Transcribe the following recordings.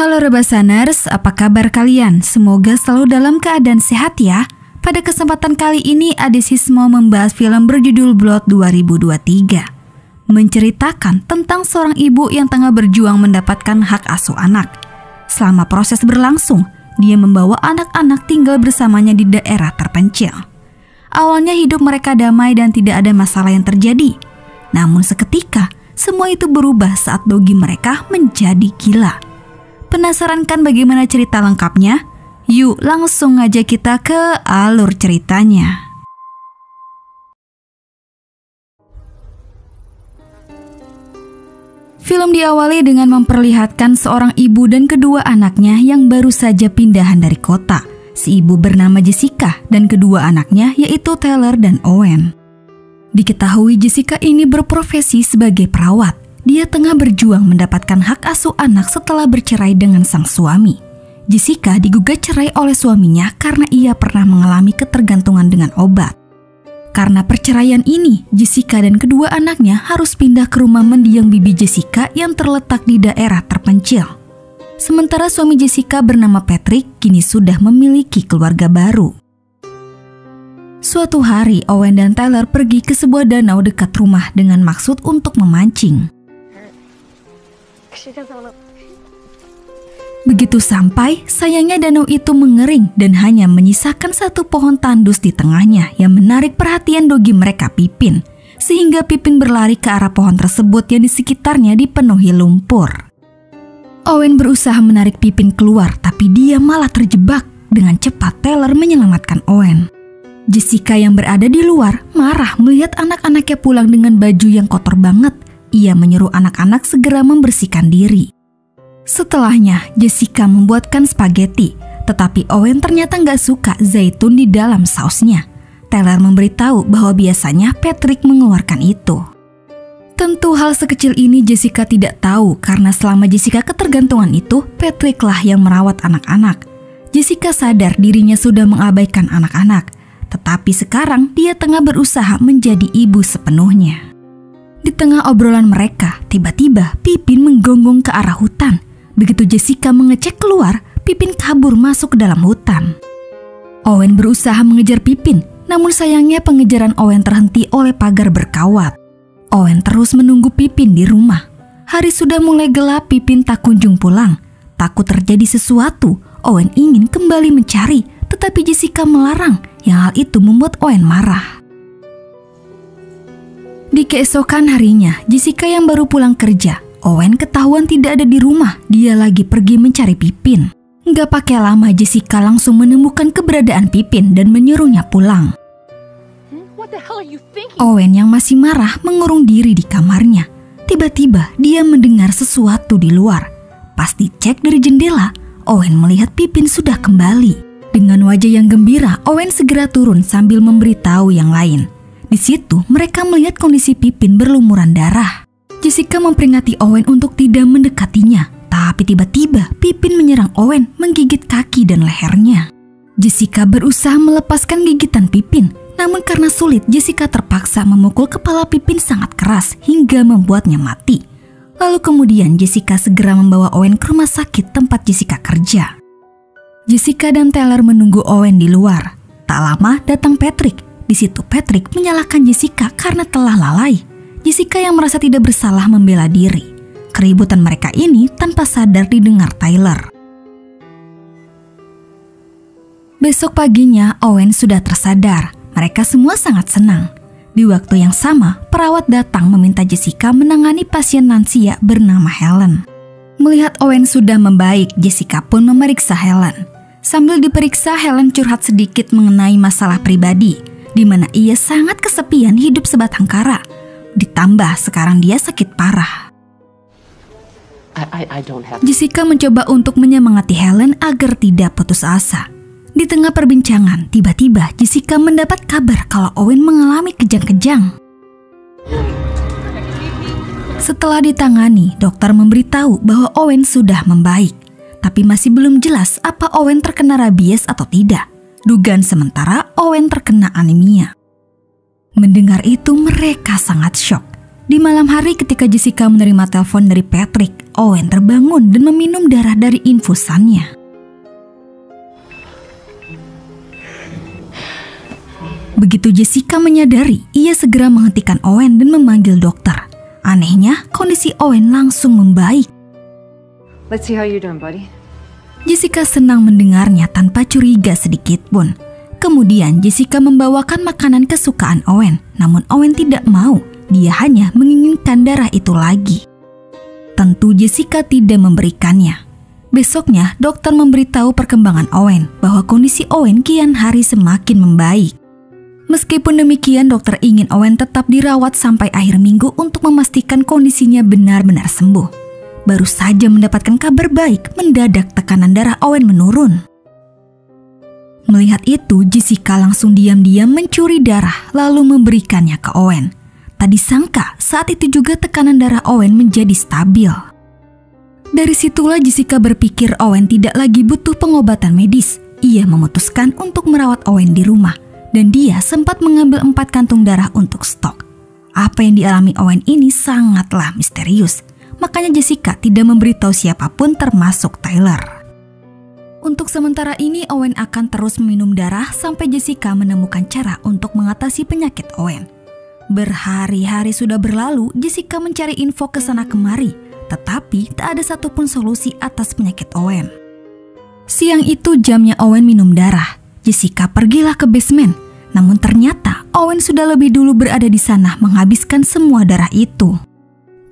Halo Rebasaners, apa kabar kalian? Semoga selalu dalam keadaan sehat ya. Pada kesempatan kali ini, Adesis mau membahas film berjudul Blood 2023. Menceritakan tentang seorang ibu yang tengah berjuang mendapatkan hak asuh anak. Selama proses berlangsung, dia membawa anak-anak tinggal bersamanya di daerah terpencil. Awalnya hidup mereka damai dan tidak ada masalah yang terjadi. Namun seketika, semua itu berubah saat dogi mereka menjadi gila. Penasaran kan bagaimana cerita lengkapnya? Yuk langsung aja kita ke alur ceritanya. Film diawali dengan memperlihatkan seorang ibu dan kedua anaknya yang baru saja pindahan dari kota. Si ibu bernama Jessica dan kedua anaknya yaitu Taylor dan Owen. Diketahui Jessica ini berprofesi sebagai perawat. Dia tengah berjuang mendapatkan hak asuh anak setelah bercerai dengan sang suami. Jessica digugat cerai oleh suaminya karena ia pernah mengalami ketergantungan dengan obat. Karena perceraian ini, Jessica dan kedua anaknya harus pindah ke rumah mendiang bibi Jessica yang terletak di daerah terpencil. Sementara suami Jessica bernama Patrick kini sudah memiliki keluarga baru. Suatu hari, Owen dan Taylor pergi ke sebuah danau dekat rumah dengan maksud untuk memancing. Begitu sampai, sayangnya danau itu mengering dan hanya menyisakan satu pohon tandus di tengahnya yang menarik perhatian dogi mereka Pipin, sehingga Pipin berlari ke arah pohon tersebut yang di sekitarnya dipenuhi lumpur. Owen berusaha menarik Pipin keluar, tapi dia malah terjebak. Dengan cepat Taylor menyelamatkan Owen. Jessica yang berada di luar marah melihat anak-anaknya pulang dengan baju yang kotor banget. Ia menyuruh anak-anak segera membersihkan diri. Setelahnya, Jessica membuatkan spaghetti, tetapi Owen ternyata nggak suka zaitun di dalam sausnya. Taylor memberitahu bahwa biasanya Patrick mengeluarkan itu. Tentu hal sekecil ini Jessica tidak tahu karena selama Jessica ketergantungan itu, Patricklah yang merawat anak-anak. Jessica sadar dirinya sudah mengabaikan anak-anak, tetapi sekarang dia tengah berusaha menjadi ibu sepenuhnya. Di tengah obrolan mereka, tiba-tiba Pipin menggonggong ke arah hutan. Begitu Jessica mengecek keluar, Pipin kabur masuk ke dalam hutan. Owen berusaha mengejar Pipin, namun sayangnya pengejaran Owen terhenti oleh pagar berkawat. Owen terus menunggu Pipin di rumah. Hari sudah mulai gelap, Pipin tak kunjung pulang. Takut terjadi sesuatu, Owen ingin kembali mencari, tetapi Jessica melarang, yang hal itu membuat Owen marah. Di keesokan harinya, Jessica yang baru pulang kerja, Owen ketahuan tidak ada di rumah, dia lagi pergi mencari Pipin. Nggak pakai lama, Jessica langsung menemukan keberadaan Pipin dan menyuruhnya pulang. Owen yang masih marah mengurung diri di kamarnya. Tiba-tiba dia mendengar sesuatu di luar. Pas dicek dari jendela, Owen melihat Pipin sudah kembali. Dengan wajah yang gembira, Owen segera turun sambil memberitahu yang lain. Di situ mereka melihat kondisi Pipin berlumuran darah. Jessica memperingati Owen untuk tidak mendekatinya, tapi tiba-tiba Pipin menyerang Owen, menggigit kaki dan lehernya. Jessica berusaha melepaskan gigitan Pipin, namun karena sulit, Jessica terpaksa memukul kepala Pipin sangat keras hingga membuatnya mati. Lalu kemudian Jessica segera membawa Owen ke rumah sakit tempat Jessica kerja. Jessica dan Taylor menunggu Owen di luar. Tak lama datang Patrick. Di situ Patrick menyalahkan Jessica karena telah lalai. Jessica yang merasa tidak bersalah membela diri. Keributan mereka ini tanpa sadar didengar Taylor. Besok paginya Owen sudah tersadar. Mereka semua sangat senang. Di waktu yang sama, perawat datang meminta Jessica menangani pasien lansia bernama Helen. Melihat Owen sudah membaik, Jessica pun memeriksa Helen. Sambil diperiksa, Helen curhat sedikit mengenai masalah pribadi, di mana ia sangat kesepian hidup sebatang kara. Ditambah sekarang dia sakit parah. Jessica mencoba untuk menyemangati Helen agar tidak putus asa. Di tengah perbincangan, tiba-tiba Jessica mendapat kabar kalau Owen mengalami kejang-kejang. Setelah ditangani, dokter memberitahu bahwa Owen sudah membaik. Tapi masih belum jelas apa Owen terkena rabies atau tidak. Dugaan sementara Owen terkena anemia. Mendengar itu mereka sangat syok. Di malam hari ketika Jessica menerima telepon dari Patrick, Owen terbangun dan meminum darah dari infusannya. Begitu Jessica menyadari, ia segera menghentikan Owen dan memanggil dokter. Anehnya, kondisi Owen langsung membaik. Let's see how you're doing, buddy. Jessica senang mendengarnya tanpa curiga sedikit pun. Kemudian Jessica membawakan makanan kesukaan Owen, namun Owen tidak mau. Dia hanya menginginkan darah itu lagi. Tentu Jessica tidak memberikannya. Besoknya, dokter memberitahu perkembangan Owen bahwa kondisi Owen kian hari semakin membaik. Meskipun demikian, dokter ingin Owen tetap dirawat sampai akhir minggu untuk memastikan kondisinya benar-benar sembuh. Baru saja mendapatkan kabar baik, mendadak tekanan darah Owen menurun. Melihat itu, Jessica langsung diam-diam mencuri darah lalu memberikannya ke Owen. Tak disangka, saat itu juga tekanan darah Owen menjadi stabil. Dari situlah Jessica berpikir Owen tidak lagi butuh pengobatan medis. Ia memutuskan untuk merawat Owen di rumah, dan dia sempat mengambil 4 kantung darah untuk stok. Apa yang dialami Owen ini sangatlah misterius. Makanya Jessica tidak memberitahu siapapun termasuk Tyler. Untuk sementara ini Owen akan terus meminum darah sampai Jessica menemukan cara untuk mengatasi penyakit Owen. Berhari-hari sudah berlalu, Jessica mencari info ke sana kemari, tetapi tak ada satupun solusi atas penyakit Owen. Siang itu jamnya Owen minum darah. Jessica pergilah ke basement, namun ternyata Owen sudah lebih dulu berada di sana menghabiskan semua darah itu.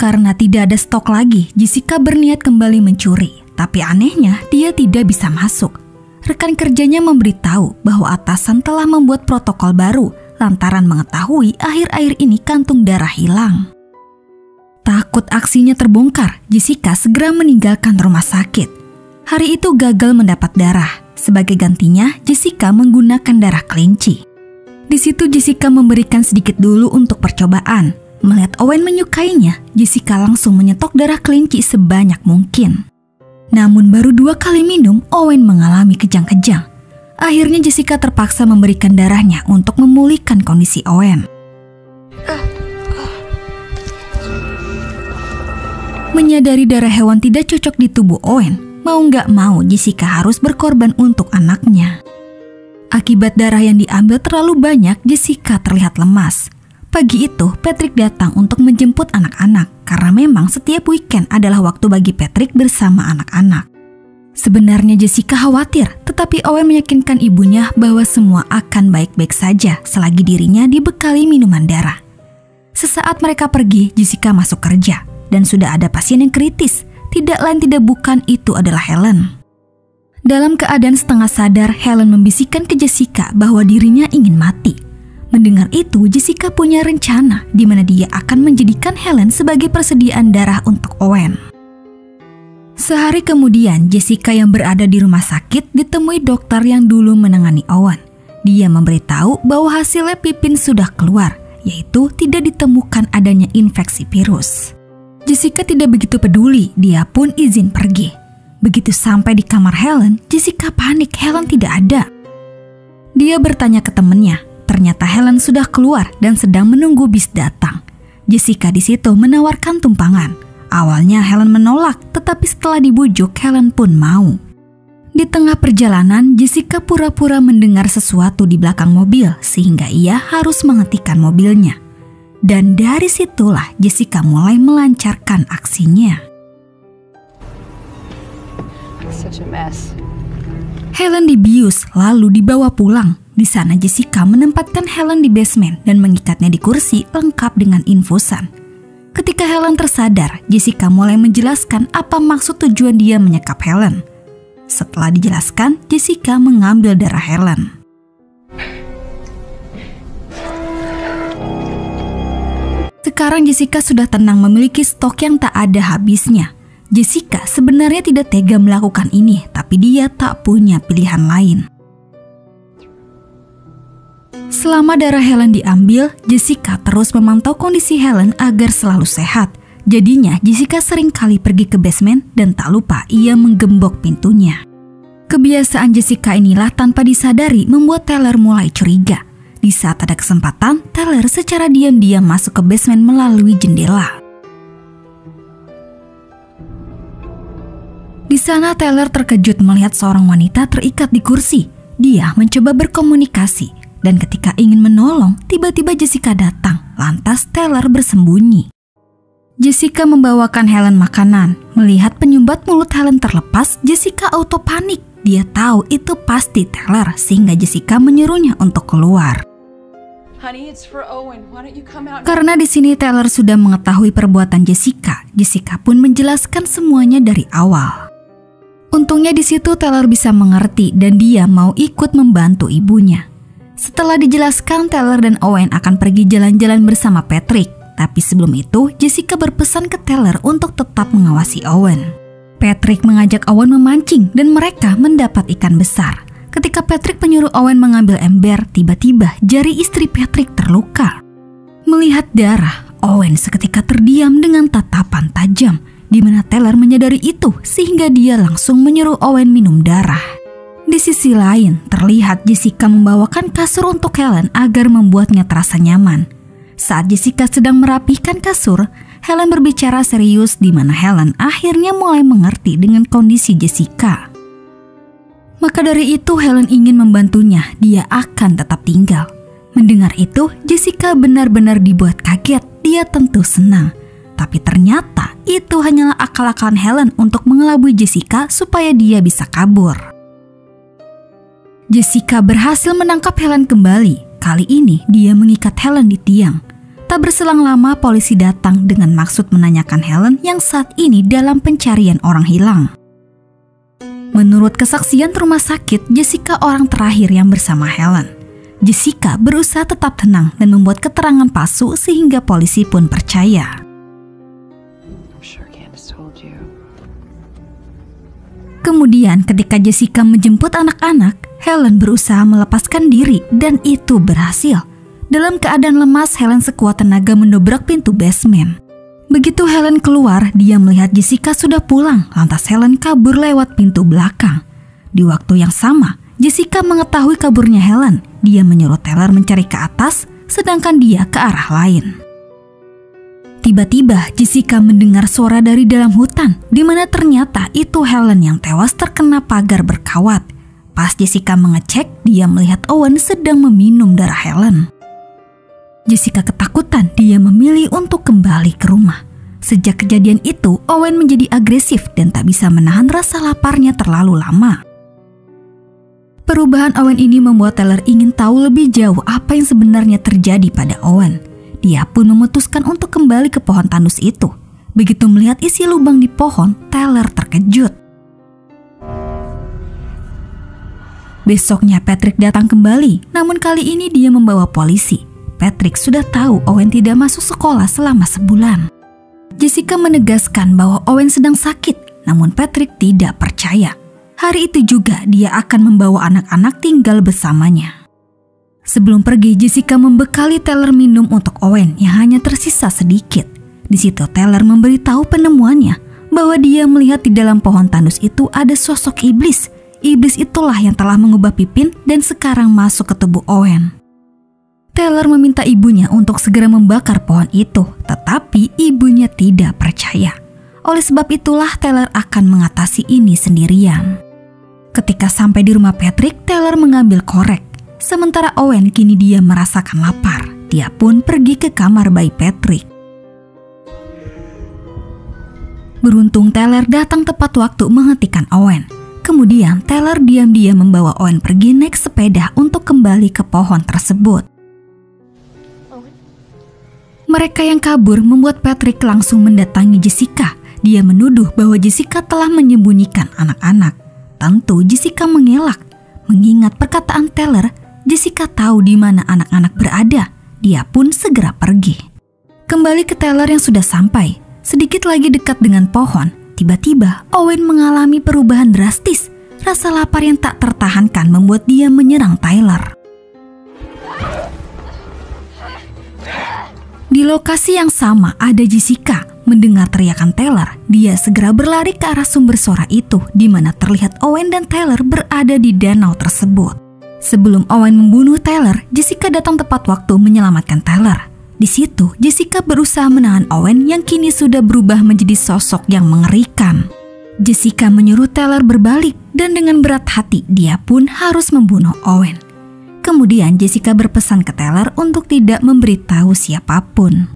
Karena tidak ada stok lagi, Jessica berniat kembali mencuri. Tapi anehnya, dia tidak bisa masuk. Rekan kerjanya memberitahu bahwa atasan telah membuat protokol baru lantaran mengetahui akhir-akhir ini kantung darah hilang. Takut aksinya terbongkar, Jessica segera meninggalkan rumah sakit. Hari itu gagal mendapat darah. Sebagai gantinya, Jessica menggunakan darah kelinci. Di situ Jessica memberikan sedikit dulu untuk percobaan. Melihat Owen menyukainya, Jessica langsung menyetok darah kelinci sebanyak mungkin. Namun baru 2 kali minum, Owen mengalami kejang-kejang. Akhirnya Jessica terpaksa memberikan darahnya untuk memulihkan kondisi Owen. Menyadari darah hewan tidak cocok di tubuh Owen, mau nggak mau Jessica harus berkorban untuk anaknya. Akibat darah yang diambil terlalu banyak, Jessica terlihat lemas. Pagi itu, Patrick datang untuk menjemput anak-anak karena memang setiap weekend adalah waktu bagi Patrick bersama anak-anak. Sebenarnya Jessica khawatir, tetapi Owen meyakinkan ibunya bahwa semua akan baik-baik saja selagi dirinya dibekali minuman darah. Sesaat mereka pergi, Jessica masuk kerja dan sudah ada pasien yang kritis. Tidak lain tidak bukan itu adalah Helen. Dalam keadaan setengah sadar, Helen membisikkan ke Jessica bahwa dirinya ingin mati. Mendengar itu, Jessica punya rencana di mana dia akan menjadikan Helen sebagai persediaan darah untuk Owen. Sehari kemudian, Jessica yang berada di rumah sakit ditemui dokter yang dulu menangani Owen. Dia memberitahu bahwa hasilnya Pippin sudah keluar, yaitu tidak ditemukan adanya infeksi virus. Jessica tidak begitu peduli, dia pun izin pergi. Begitu sampai di kamar Helen, Jessica panik Helen tidak ada. Dia bertanya ke temannya, ternyata Helen sudah keluar dan sedang menunggu bis datang. Jessica di situ menawarkan tumpangan. Awalnya Helen menolak, tetapi setelah dibujuk Helen pun mau. Di tengah perjalanan, Jessica pura-pura mendengar sesuatu di belakang mobil sehingga ia harus menghentikan mobilnya. Dan dari situlah Jessica mulai melancarkan aksinya. Such a mess. Helen dibius lalu dibawa pulang. Di sana Jessica menempatkan Helen di basement dan mengikatnya di kursi lengkap dengan infusan. Ketika Helen tersadar, Jessica mulai menjelaskan apa maksud tujuan dia menyekap Helen. Setelah dijelaskan, Jessica mengambil darah Helen. Sekarang Jessica sudah tenang memiliki stok yang tak ada habisnya. Jessica sebenarnya tidak tega melakukan ini, tapi dia tak punya pilihan lain. Selama darah Helen diambil, Jessica terus memantau kondisi Helen agar selalu sehat. Jadinya Jessica sering kali pergi ke basement dan tak lupa ia menggembok pintunya. Kebiasaan Jessica inilah tanpa disadari membuat Tyler mulai curiga. Di saat ada kesempatan, Taylor secara diam-diam masuk ke basement melalui jendela. Di sana Taylor terkejut melihat seorang wanita terikat di kursi. Dia mencoba berkomunikasi, dan ketika ingin menolong, tiba-tiba Jessica datang. Lantas Taylor bersembunyi. Jessica membawakan Helen makanan. Melihat penyumbat mulut Helen terlepas, Jessica auto panik. Dia tahu itu pasti Taylor, sehingga Jessica menyuruhnya untuk keluar. Honey, it's for Owen. Why don't you come out? Karena di sini Taylor sudah mengetahui perbuatan Jessica, Jessica pun menjelaskan semuanya dari awal. Untungnya di situ Taylor bisa mengerti dan dia mau ikut membantu ibunya. Setelah dijelaskan, Taylor dan Owen akan pergi jalan-jalan bersama Patrick. Tapi sebelum itu, Jessica berpesan ke Taylor untuk tetap mengawasi Owen. Patrick mengajak Owen memancing dan mereka mendapat ikan besar. Ketika Patrick menyuruh Owen mengambil ember, tiba-tiba jari istri Patrick terluka. Melihat darah, Owen seketika terdiam dengan tatapan tajam, di mana Taylor menyadari itu sehingga dia langsung menyuruh Owen minum darah. Di sisi lain, terlihat Jessica membawakan kasur untuk Helen agar membuatnya terasa nyaman. Saat Jessica sedang merapihkan kasur, Helen berbicara serius di mana Helen akhirnya mulai mengerti dengan kondisi Jessica. Maka dari itu Helen ingin membantunya, dia akan tetap tinggal. Mendengar itu, Jessica benar-benar dibuat kaget, dia tentu senang. Tapi ternyata itu hanyalah akal-akalan Helen untuk mengelabui Jessica supaya dia bisa kabur. Jessica berhasil menangkap Helen kembali. Kali ini dia mengikat Helen di tiang. Tak berselang lama polisi datang dengan maksud menanyakan Helen yang saat ini dalam pencarian orang hilang. Menurut kesaksian rumah sakit, Jessica orang terakhir yang bersama Helen. Jessica berusaha tetap tenang dan membuat keterangan palsu sehingga polisi pun percaya. Kemudian ketika Jessica menjemput anak-anak, Helen berusaha melepaskan diri dan itu berhasil. Dalam keadaan lemas, Helen sekuat tenaga mendobrak pintu basement. Begitu Helen keluar, dia melihat Jessica sudah pulang, lantas Helen kabur lewat pintu belakang. Di waktu yang sama, Jessica mengetahui kaburnya Helen. Dia menyuruh Taylor mencari ke atas, sedangkan dia ke arah lain. Tiba-tiba Jessica mendengar suara dari dalam hutan, di mana ternyata itu Helen yang tewas terkena pagar berkawat. Pas Jessica mengecek, dia melihat Owen sedang meminum darah Helen. Jessica ketakutan, dia memilih untuk kembali ke rumah. Sejak kejadian itu, Owen menjadi agresif dan tak bisa menahan rasa laparnya terlalu lama. Perubahan Owen ini membuat Taylor ingin tahu lebih jauh apa yang sebenarnya terjadi pada Owen. Dia pun memutuskan untuk kembali ke pohon tandus itu. Begitu melihat isi lubang di pohon, Taylor terkejut. Besoknya Patrick datang kembali, namun kali ini dia membawa polisi. Patrick sudah tahu Owen tidak masuk sekolah selama sebulan. Jessica menegaskan bahwa Owen sedang sakit, namun Patrick tidak percaya. Hari itu juga dia akan membawa anak-anak tinggal bersamanya. Sebelum pergi, Jessica membekali Taylor minum untuk Owen yang hanya tersisa sedikit. Di situ Taylor memberitahu penemuannya bahwa dia melihat di dalam pohon tandus itu ada sosok iblis. Iblis itulah yang telah mengubah Pippin dan sekarang masuk ke tubuh Owen. Taylor meminta ibunya untuk segera membakar pohon itu, tetapi ibunya tidak percaya. Oleh sebab itulah Taylor akan mengatasi ini sendirian. Ketika sampai di rumah Patrick, Taylor mengambil korek. Sementara Owen kini dia merasakan lapar. Dia pun pergi ke kamar bayi Patrick. Beruntung Taylor datang tepat waktu menghentikan Owen. Kemudian Taylor diam-diam membawa Owen pergi naik sepeda untuk kembali ke pohon tersebut. Mereka yang kabur membuat Patrick langsung mendatangi Jessica. Dia menuduh bahwa Jessica telah menyembunyikan anak-anak. Tentu Jessica mengelak. Mengingat perkataan Taylor, Jessica tahu di mana anak-anak berada. Dia pun segera pergi. Kembali ke Taylor yang sudah sampai. Sedikit lagi dekat dengan pohon, tiba-tiba Owen mengalami perubahan drastis. Rasa lapar yang tak tertahankan membuat dia menyerang Taylor. Di lokasi yang sama ada Jessica. Mendengar teriakan Taylor, dia segera berlari ke arah sumber suara itu, di mana terlihat Owen dan Taylor berada di danau tersebut. Sebelum Owen membunuh Tyler, Jessica datang tepat waktu menyelamatkan Tyler. Di situ, Jessica berusaha menahan Owen yang kini sudah berubah menjadi sosok yang mengerikan. Jessica menyuruh Tyler berbalik dan dengan berat hati dia pun harus membunuh Owen. Kemudian Jessica berpesan ke Tyler untuk tidak memberitahu siapapun.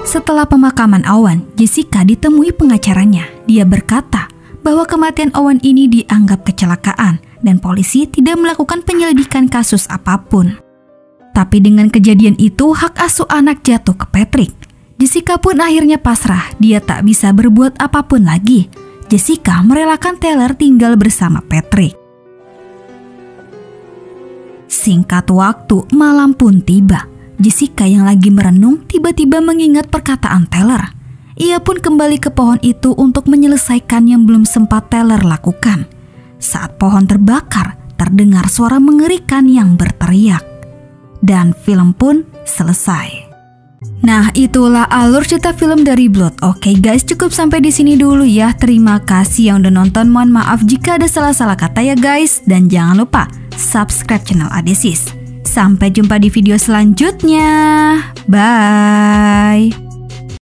Setelah pemakaman Owen, Jessica ditemui pengacaranya. Dia berkata bahwa kematian Owen ini dianggap kecelakaan dan polisi tidak melakukan penyelidikan kasus apapun. Tapi dengan kejadian itu, hak asuh anak jatuh ke Patrick. Jessica pun akhirnya pasrah, dia tak bisa berbuat apapun lagi. Jessica merelakan Tyler tinggal bersama Patrick. Singkat waktu, malam pun tiba. Jessica yang lagi merenung tiba-tiba mengingat perkataan Tyler. Ia pun kembali ke pohon itu untuk menyelesaikan yang belum sempat Tyler lakukan. Saat pohon terbakar, terdengar suara mengerikan yang berteriak. Dan film pun selesai. Nah, itulah alur cerita film dari Blood. Oke guys, cukup sampai di sini dulu ya. Terima kasih yang udah nonton. Mohon maaf jika ada salah-salah kata ya guys. Dan jangan lupa subscribe channel Adesis. Sampai jumpa di video selanjutnya. Bye.